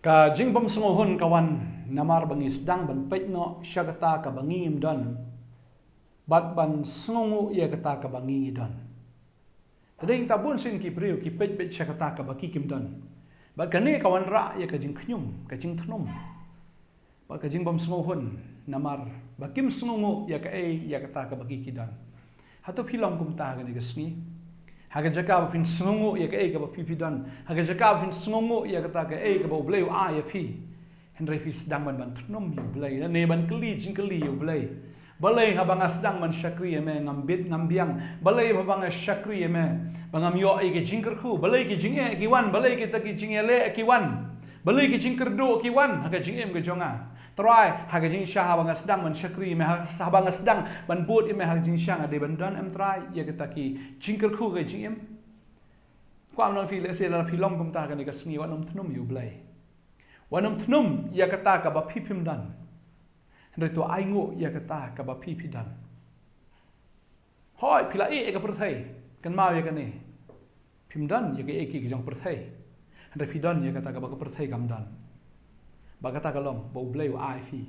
Ka jingbam sungohon kawan namar bangis dang ban petno syagata ka bangim don. Bat ban sungu ia kata ka bangi don. Tading tabun sin ki priu ki pet syagata ka baki kim don. Bat kane kawan ra ia ka jing knyum ka jing thnum. Bat ka jingbam sungohon namar bakim sungu ia ka ia kata ka baki ki don. Hatu pilong kum ta ga ni gasni. Haga jaka pin sungu ia ka ka ba pipi don. Haga jaka pin sungu ia kata ka ka ba bleu a ia pi. Henry fi sedang ban thnum yu blei ne ban keli jing keli yu blei. Balai habang sedang man syakri me ngambit ngambiang. Balai habang syakri me bangam yo ke jingker ku. Balai ke jing ki wan, balai ke taki jing ele ki wan. Balai ke jingker do ki wan haga jing em ke jonga. Try haga jing syah habang sedang man syakri me habang sedang ban bot me haga jing syang ade ban don em try ya ke taki jingker ku ke jing em. Kwam non fi le se la pilong kum ta ka ni ka sngi wan thnum yu blei. Wan thnum ya kata ka ba pipim dan. Henry tu aingo ia kata ka ba pipi dan. Hoi pila ka perthai kan mau ya kane. Pim dan ya ke ki jong perthai. Henry pidan ya kata ka ba perthai kam dan. Ba kata ka long bo bleu ai fi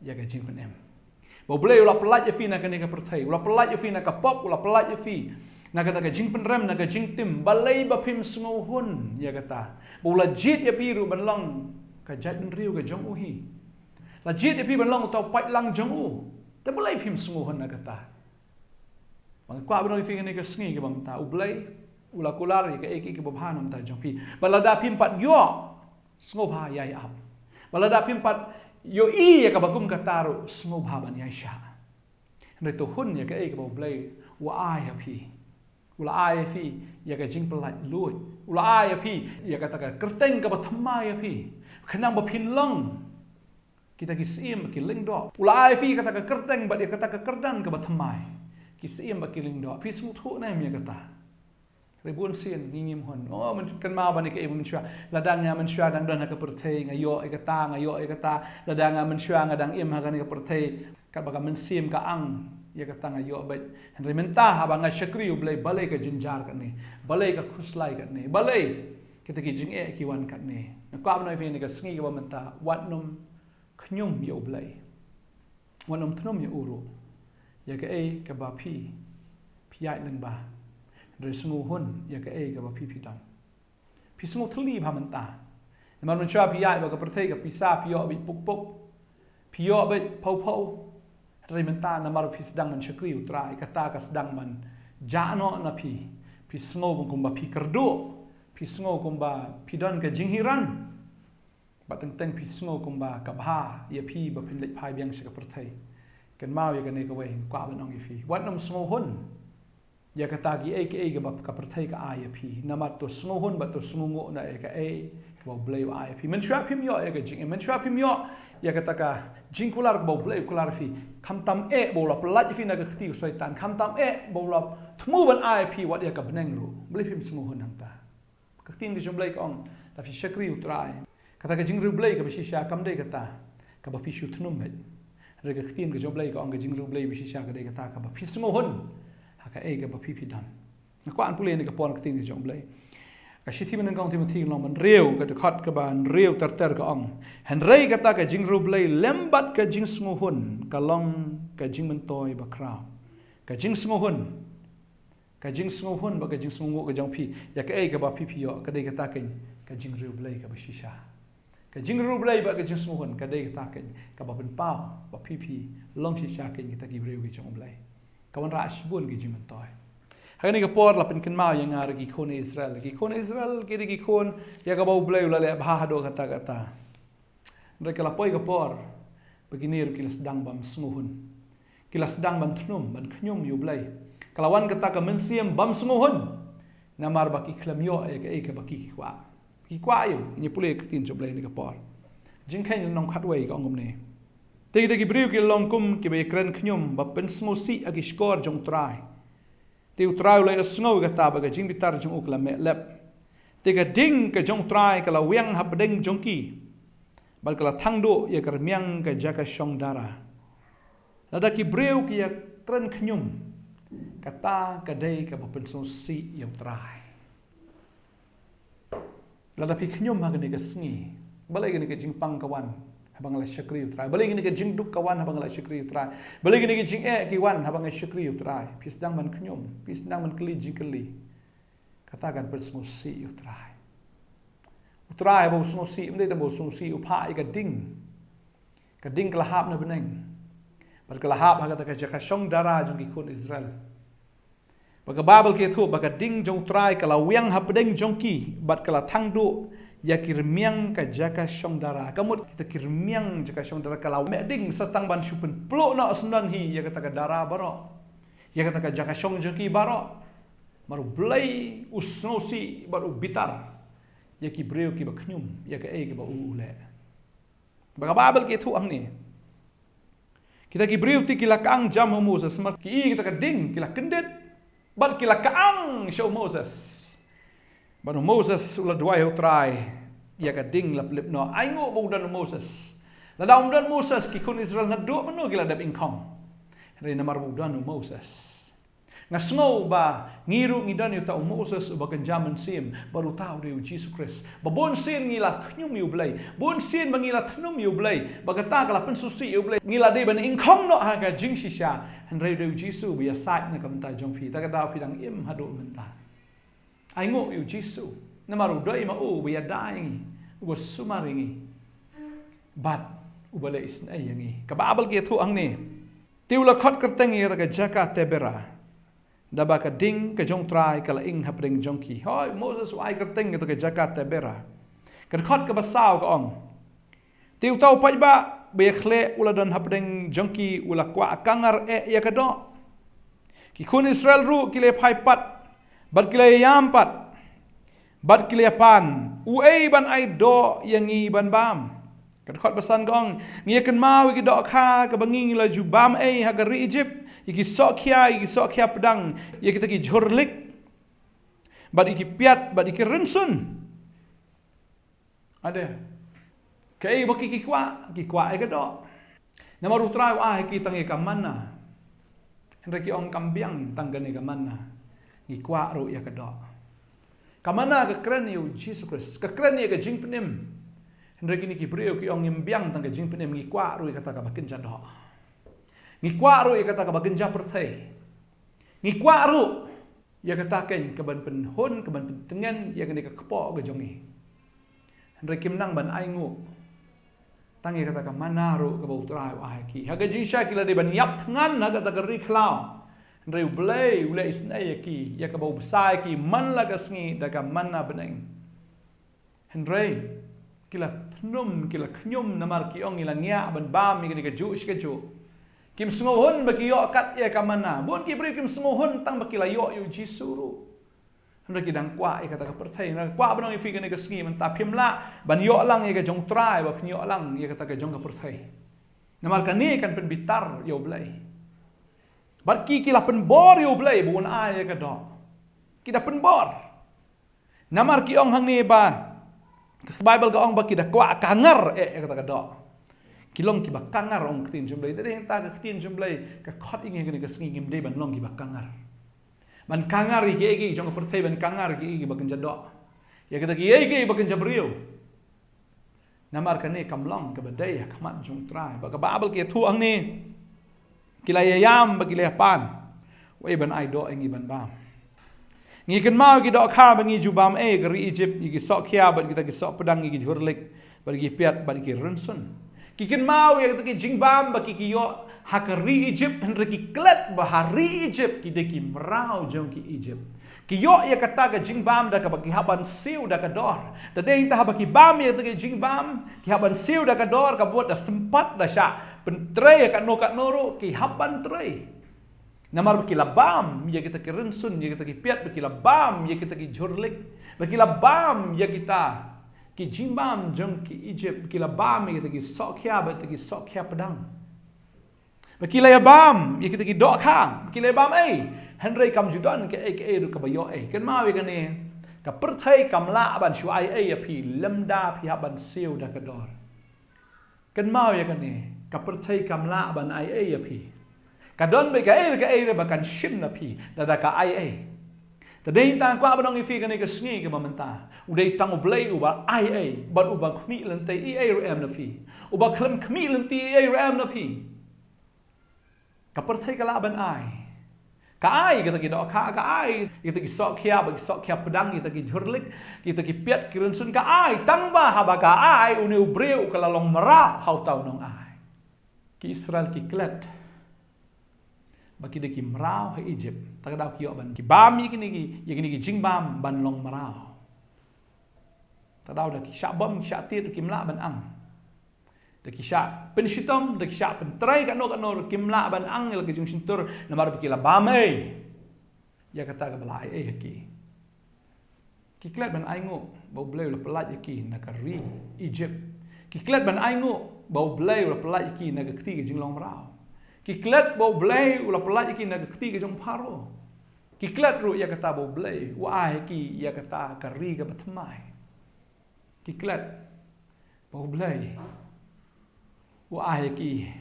ya ka jing pen em. Bo bleu la pelat ya fi na kane ka perthai. Ula pelat ya fi na ka pop ula pelat ya fi. Na kata ka jing pen rem na ka jing tim balai ba pim sungohun ya kata. Bo la jit ya piru ban long ka jat riu ka jong uhi. Lajit dia pi ban long tau pai lang jong u. Ta boleh phim sunguhan na kata. Bang kwa ban fi ni ka sngi ke bang ta u blai ula kular ke ke babhanam ta jong pi. Balada phim pat yo sngoba yai ap. Balada phim pat yo ya ka bagum ka taru sngoba ban yai sha. Ndai to hun ya ke ba blai wa ai pi. Ula ai fi ya ka jing pelat lut. Ula ai pi ya ka ta ka kerteng ka ba thamai pi. Khenang ba phin long kita kisim kiling do. Ulai fi kata ka kerteng ba dia kata ka kerdan ka bathamai. Kisim ba kiling do. Fi smuthu na mi kata. Ribun sin ngingim hon. Oh man kan ma ba ni ka ibun syua. Ladang nya man syua dang dan ka perthei ngayo ngayo kata ladang man syua ngadang im ha kan ka perthei ka ba man sim ka ang ya kata ngayo ba. Henry mentah ba nga syakri ulai balai ka jinjar kan ni. Balai ka khuslai kan ni. Balai kita ki jing ki wan kan ni. Ka ba no fi ni ka sngi ka ba mentah wat num knyum ya ublai wanom thnum ya uru ya ka ka ba pi ai nang ba re sungu hun ya ka ba pi dan pi sungu thli ba man ta man man cha pi ai ba ka perthai ka pi sa pi yo bi puk puk pi yo ba phau phau re man ta na mar pi sedang man syakri utrai kata ka sedang man jano na pi sungu kum ba pi kerdo pi sungu kum ba pi dan ka jinghiran bateng pi sungo kumba kabha ya pi ba pin lek phai biang se ka perthai kan mau ya kan ne ka wei kwa ban ong fi wat nom sungo hun ya kata gi ka ba ka perthai ka ai pi namat to sungo hun ba to sungo na ka ba blei ai pi men shwa pim yo ka jing men shwa pim yo ya kata ka jing kular ba blei kular fi kham tam bo la plat fi na ka khti soitan kham tam bo la thmu ban ai pi wat ya ka beneng ru blei pim sungo hun hang ta ka tin gi jom blei ka ong ta fi shakri utrai kata ka jing rublei ka bisisya kam dei kata ka ba pishu thnum bet re ka khtin ka joblei ka ong ka jing rublei bisisya ka dei kata ka ba pismo hun ha ka ka ba pipi dan na kwa an pule ni ka pon ka tin ka joblei ka shithi men ngong timothy long man reu ka khat ka ban reu tar ka ong han rei kata ka jing rublei lembat ka jing smo hun ka long ka jing men toy ba kraw ka jing smo hun ka jing smo hun ba ka jing smo ka jong pi ya ka ba pipi yo ka dei kata ka jing rublei ka bisisya ka jing rublei ba ka jing smuhun ka dei ta ka ka ba pen pau ba pipi long si sha ka kita ki breu ki jong blai ka wan ra shibun ki jing toy ha ni ka por la pen kan ma yang ar ki khon Israel ki khon ya ka ba bleu la le bha do kata kata ndai ka la poi ka por beginir ki sedang bam smuhun ki sedang ban thnum ban khnyum yu blai kalawan kata ka mensiam bam smuhun namar ba ki khlam yo ka ba ki kwa ki kwa yu ni pule tin joblei ni ka por jing khain nong khat wei ka ngom ne te ki briu ki long kum ki be kren khnyum ba pen smo si agi skor jong trai te utrai le sngo ka ta ba ka jing bitar jong ukla me lep te ka ding ka jong trai ka la weng hap ding jong ki bal ka la thang do ya ka myang ka jaka shong dara nada ki briu ki ya kren khnyum kata ka dei ka ba pen smo si yang trai Lada pi knyum ha ka sngi balai gini ke jing pang kawan habang la syakri utrai balai gini ke jing duk kawan habang la syakri utrai balai gini ke jing kiwan habang la syakri utrai pisdang man knyum pisdang man keli jing keli katakan persmusi utrai bau smusi mendai tambah smusi upai kading kelahap na beneng berkelahap haga taka jaka syong dara jong ikun Israel baga babel ke thu baga ding jong utrai kala wiang hapdeng jongki bat kala tangdu ya kirmiang ka jaka syong dara kamut kita kirmiang jaka syong dara kala meding sastang ban syupen plok na asnan hi ya kata ka dara baro ya kata ka jaka syong jongki baro maru blai usnosi baru bitar ya ki breu ki baknyum ya ka ki ba ule baga babel ke thu ang ni kita ki breu ti kila kaang jam Moses mat ki kita ka ding kila kendet bat kila kaang show Moses banu Moses ula duai utrai ya ka ding lap lip no ai ngo bu dan Moses la daum dan Moses ki kun Israel na do manu kila dap ingkong re namar bu dan Moses ngasngo ba ngiru ngidan yu tau Moses ba kenjaman sim baru tahu dia Jesus Christ ba bon sin ngila knyum yu blai bon sin mangila thnum yu blai ba kata kala pensusi yu blai ngila de ban ingkong no ha ka jing shisha andre de Jesus bi asat na kamta jong phi ta ka da phidang im hadu menta ai ngo yu Jesus namaru doi ma u bi adai u sumaringi bat u bale isna yangi ka babal ke thu ang ni tiula khot kerteng ya ta ka jaka tebera daba ka ding ka jong trai kala ing hapring jongki hoi Moses ai kerteng to ka jakat tebera kan khot ka basau ka ong tiu tau pai ba be khle uladan hapring jongki ula kwa kangar ya ka do ki kun Israel ru kile phai pat bat kile yam pat bat kile pan u ei ban ai do yangi ban bam kan khot basan ka ong ngia kan mau ki do kha ka bangi la ju bam ei ha ka ri Egypt iki sok kia pedang ya kita ki jorlik bad iki piat bad iki rensun ada kai baki ki kwa ai kado nama rutra wa ki tangi kamana hendak ki ong kambiang tanggane kamana ki kwa ru ya kado kamana ka kren yu Jesus Christ ka kren ya ka jing penim hendak ni ki breu ki ong imbiang tangga jing penim ki kwa ru kata ka bakin jado ngi kwaru ya kata ka bagenja perthai ngi kwaru ya kata ken ka ban penhun ka ban pentengan ya kene ka kepo ga jongi hendak kimnang ban aingu tangi kata ka manaru ka bau trai wa ki haga jinsha kila de ban yap tngan haga ta gari klau hendak ulai isnai ki ya ka bau besai ki man la ka sngi da ka manna beneng hendak kila tnum kila knyum namar ki ong ila nya ban bam mi ka ju ka ju kim sungohon bagi yo kat ya kamana bon ki bri kim sungohon tang baki la yo yu jisuru hendak ki dang kwa kata ka perthai na kwa banong ifi ka ne ka ski man ta phimla ban yo lang ya ka jong trai ba phnyo lang ya kata ka jong ka perthai namar ka ni kan pen bitar yo blai bar ki la pen bor yo blai bon a ya ka do ki da pen bor namar ki ong hang ni ba Bible ka ong ba ki da kwa kangar kata ka do kilong ki bakangar ong ktin jumblai dere ta ka ktin jumblai ka khot inge ka sngi ngim de ban long ki bakangar ban kangar gi jong perthai ban kangar gi bakan jado ya kata gi bakan jabriu namar ka ne kamlong ka badai ka mat jong trai ba ka babel ke thu ang ni kilaya yam ba kilaya pan wei ban ai do ngi ban bam ngi kan mau ki do kha ba ngi jubam ka ri Egypt gi sok khia ba kita gi sok pedang gi jorlik ba gi piat ba gi runsun kikin mau ya ki jingbam ba ki yo hakari Egypt henre ki klet ba hari Egypt ki de ki mrau jong ki Egypt ki yo ya kata ka jingbam da ka ba ki haban siu da ka dor da de ta ba ki bam ya ki jingbam ki haban siu da ka dor ka buat da sempat da sha pentre ya ka noro ki haban tre namar ba ki labam ya kita ki rensun ya kita ki piat ba ki labam ya kita ki jorlik ba ki labam ya kita ki jimbam jong ki Egypt ki labam ki tagi sokhya ba tagi sokhya pedang ba ki la bam ki tagi dok khang ki la bam henry kam judan ke ru ka bayo kan ma we kan ne ka perthai kam la ban shu ai phi lamda phi ha ban siu da ka dor kan ma we kan ne ka perthai kam la ban ai phi ka don be ka ba kan shin na phi da ka ai Tadei tang kwa banong ifi kan ke sngi ke mamenta. Udai tang ublei uba IA, but uba khmi lente EARM na fi. Uba klem khmi lente EARM na fi. Ka perthai kala ban ai. Ka ai kita ki dok ka ai kita ki sok kia pedang kita ki jurlik kita ki piat ki rensun ka ai tang ba haba ka ai uni ubreu kala long mera hau tau nong ai. Ki Israel ki klet. Baki de ki merau he Egypt tak dau ki ban ki bam yi kini ki jing bam ban long merau tak dau da ki syak bom syak tit ki mla ban ang da ki syak pen shitom da ki syak pen trai ka no ki mla ban ang la ki jung sintur na mar ki la bam ya kata ka bala ki klet ban ai ngo bau bleu la pelat ki na ka ri Egypt ki klet ban ai ngo bau bleu la pelat ki na ka kti ki jing long merau Kiklet bau belai ulah pelaj ki nak ketiga jong paro. Kiklet ru ia kata bau belai, wah ki ia kata kari ke batmai. Kiklet bau belai. Wah ki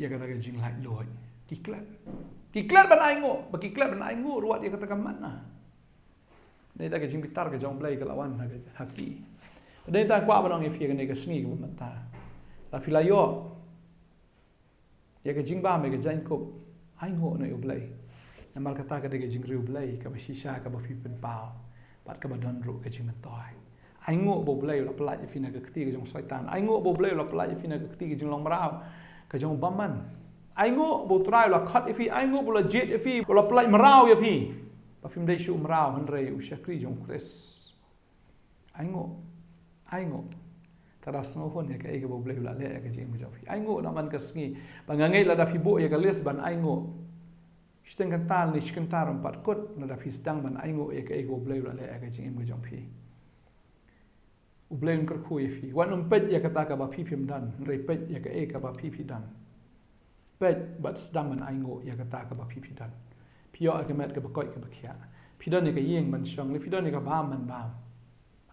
ia kata ke jing lai loi. Kiklet. Kiklet ban aingo, ba kiklet ban aingo ruat ia kata ke mana. Ni tak ke jing pitar ke jong belai ke lawan haki. Ni tak kwa banong ifi ke ni ke sengi ke mata. La filayo ya ke jing bam ke jain kop ai ngo na ublai namal kata ke de jing ri ublai ka shisha ka ba pen pau pat ka ba don ru ke jing mentoi ai ngo bo blai la pla fi na ke kti ke jong soitan ai ngo bo blai la pla fi na ke kti ke jing long marau ke jong baman ai ngo bo trai la khat fi ai ngo bo la jet fi bo la pla marau ya fi ba fim dei shu marau han rei u shakri jong kres ai ngo Tara semua pun ya ke boleh ulat le ke jing menjauh. Aingo nak man kesngi. Bangangai la da fibo ya ke les ban aingo. Steng kental ni kentar empat kot na da fistang ban aingo ya ke boleh ulat le ke jing menjauh pi. Ublei ker khu ya fi. Wan pet ya kata ka ba pi pim dan. Rei pet ya ke ka ba pi dan. Pet bat sedang ban aingo ya kata ka ba pi dan. Pio ke met ke bakoi ke bakia. Pi dan ya ke yeng ban syong le pi dan ya ke bam ban bam.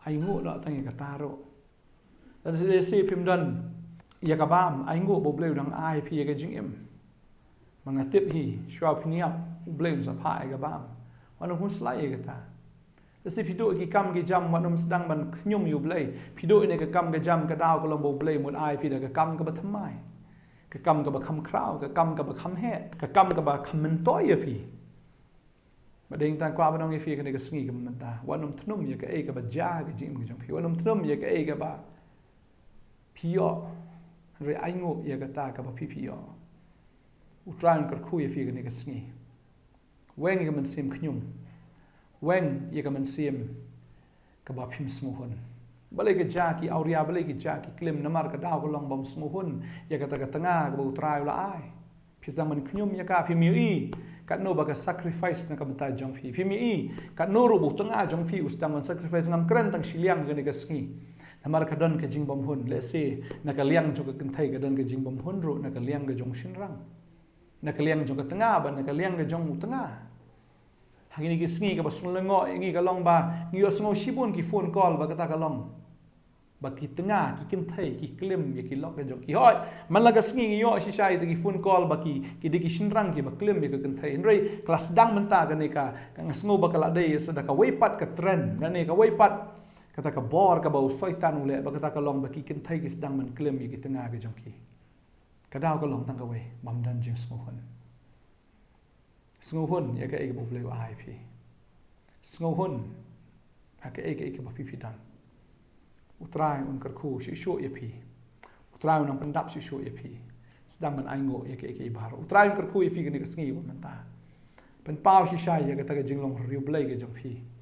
Aingo nak tang ya kata ro. Dan si pimdan ia kabam aingo bo bleu dang ai pi ga jing em mangatip hi shwa piniap bleu sa pha ga bam wanum hun slai ga ta si pido ki kam ki jam wanum sedang ban knyum yu blei pido ne ka kam ga jam ka daw ko lom bo bleu mun ai pi da ka kam ka ba thamai ka kam ka ba kham krau ka kam ka ba kham he ka kam ka ba kham men toy ya pi ba ding tan kwa ba nong fi ka ne ka sngi ka man ta wanum thnum ya ka ka ba ja ga jing ga jong pi wanum thnum ya ka ba Pio, re aingo ia kata ka ba pio. Utran ker khu ia fi ni ka sngi. Weng ia man sim knyum. Weng ia ka man sim ka ba phim smuhun. Balai ke jaki auria balai ke jaki klim namar ka daw ko long bom smuhun ia kata ka tengah ka ba utrai la ai. Pi zaman knyum ia ka phim i kat no ba ka sacrifice na ka mata jong fi. Phim i kat no ru bu tengah jong fi ustang man sacrifice ngam kren tang siliang ka ni ka sngi. Namar kadan ke jing bom hun le se na ka liang jo ka kenthai kadan ke jing bom hun ru na ka liang ke jong shinrang na ka liang jo ka tengah ba na ka liang ke jong tengah hangini ki sngi ka basun lengo ngi ka long ba ngi osngo shibun ki phone call ba kata ka long ba ki tengah ki kenthai ki klim ya ki lok ke jong ki hoi man la ka sngi ngi yo shi shai ki phone call ba ki di ki shinrang ki ba klim ya ka kenthai nrei kelas dang menta ka ne ka ngasngo ba kala dei sada ka weipat ka trend na ne ka weipat kata ka bor ka bau soitan ule ba kata ka long ba ki kenthai ki sedang man klem ki tengah ke jong ki kadaw ka long tang ka we mam dan jing smuhun ya ka bo bleu ai pi smuhun ha ka ba pi dan utrai un kar khu shu ya pi utrai un pandap shu ya pi sedang man aingo ya ka bar utrai un kar khu ya pi ni ka sngi man ta pen pau shi shai ya ka ta ka jing long riu blai ke jong pi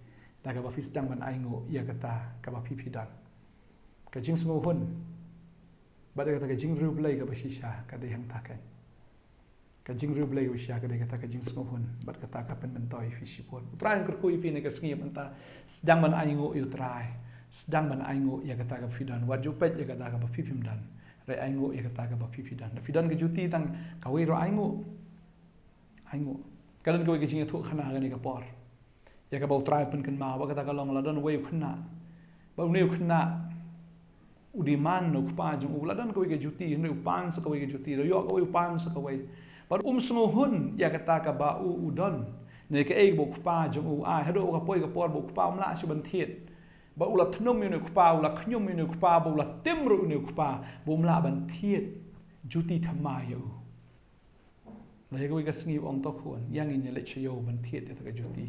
da ka ba fi sedang ban aingo ia kata ka ba pi dan ka jing smo hun ba da kata ka jing ru blai ka ba shisha ka de hang ta ka jing ru blai shisha ka de kata ka jing smo hun ba kata ka pen mentoi fi sipon utrai ker ku fi ne ka sngi menta sedang ban aingo yu trai sedang ban aingo ia kata ka fi dan wa jupet ia kata ka ba pi dan re aingo ia kata ka ba pi dan fi dan ke juti tang ka we ro aingo kadan ko ke jing thu khana ga ni ka por ya ka bau trai pen kan ma ba kata ka long la don wei khna ba ne khna udiman no pa jung u la don ko ke juti ne upan sa ko ke juti ro yo ko upan sa ko wei ba smu hun ya kata ka ba u udon ne ke ei bo khpa jong u ai hado ka poi ka por bo khpa mla chu ban thiet ba ula thnum ni khpa ula khnyum ni khpa bo ula timru ni khpa bo mla ban thiet juti thama yo le ko ka sngi ong to khon yang in le chayo ban thiet ta ka juti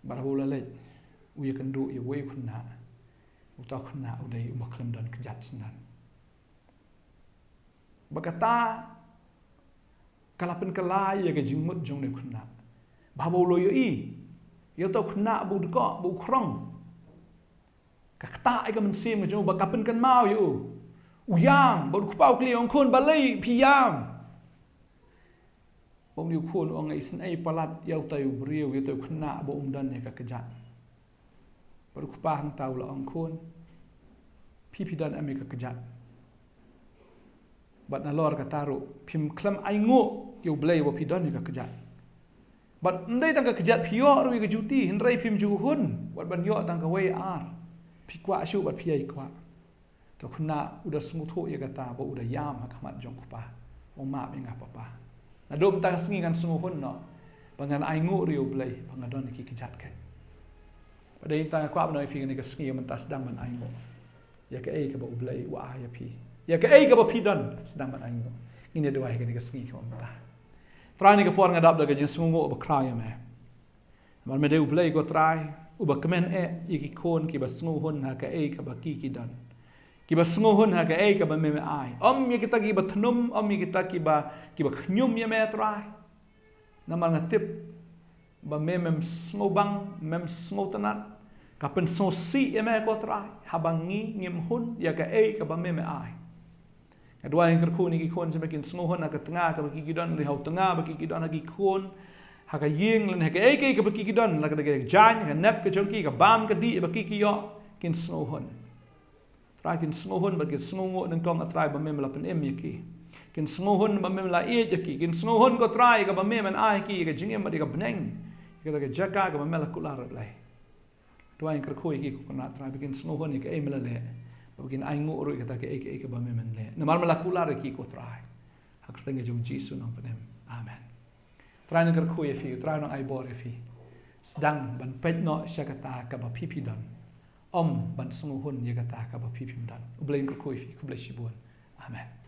ba bo la le u ye kan du ye we khunna u ta khunna u dei u maklam dan kjat snan bakata kalapen kalai ya ke jingmut jong ne khunna ba bo lo yo i yo to khunna bu ko bu krong ka kta ai ka man sim ka jong ba kapen kan mau yo u yam bo ku pau kli ong khon ba lei pi yam bông điều khuôn ông ấy xin ai palat yêu tay brio yêu tay khna bo dan ne ka kejat baru kupa hang tahu la ong khôn pi dan ame ka kejat bat na lor ka taru phim klam ai ngo yo blai bo pi dan ne ka kejat bat ndai tang ka kejat pio ru ka juti hindrai phim ju hun wat ban yo tang ka wei ar pi kwa shu bat pi ai kwa to khna uda smu tho ya ka ta bo uda yam ha khamat jong kupa ong ma me nga papa na dom tang sngi kan smu hun no bangan ai ngo ru blai bangadon ki kejat kan pada yang tanya kuat menoi fikir ni kesengi yang mentas sedang man aingo ya ke ai ke ba ublai wa ya pi ya ke ai ke ba pidon sedang man aingo ini dua yang ni kesengi ko mentah try ni ke por ngadap da ke jing sungo ba krai me man me de ublai go try u ba kemen iki kon ki ba sungo hon ha ke ai ke ba ki dan ki ba sungo hon ha ke ai ke ba me ai ya kita ki ba thnum ya kita ki ba khnyum ya me try naman ngatip ba mem sngo bang mem sngo tanat kapen so si eme ko trai habangi ngim hun ya ka ei ka ba mem ai kedua yang kerku ni ki kon semakin sngo hun ka tengah ka bagi kidon li hau tengah bagi kidon lagi kon ha ka ying len ha ka ei ka bagi kidon la ka de jan ka nep ka jongki ka bam ka di bagi ki yo kin sngo hun trai kin sngo hun bagi sngo ngo nang tong atrai ba mem la pen em yaki kin sngo hun ba mem la e yaki kin sngo hun ko trai ka ba mem an ai ki ka jingem ba ka bneng kita ke jaga ke memela kular lai tuai yang kerkoi ki ko na tra bikin sngohon ni ke ai melale bikin ai ngu ru kita ke ba memen le namar mela kular ki ko trai hak tenge jong jisu nang penem amen trai yang kerkoi fi trai no ai bor fi sedang ban pet no syakata ka ba pipi dan ban sngohon ye kata ka ba pipi dan ublein kerkoi fi ku blesi bon amen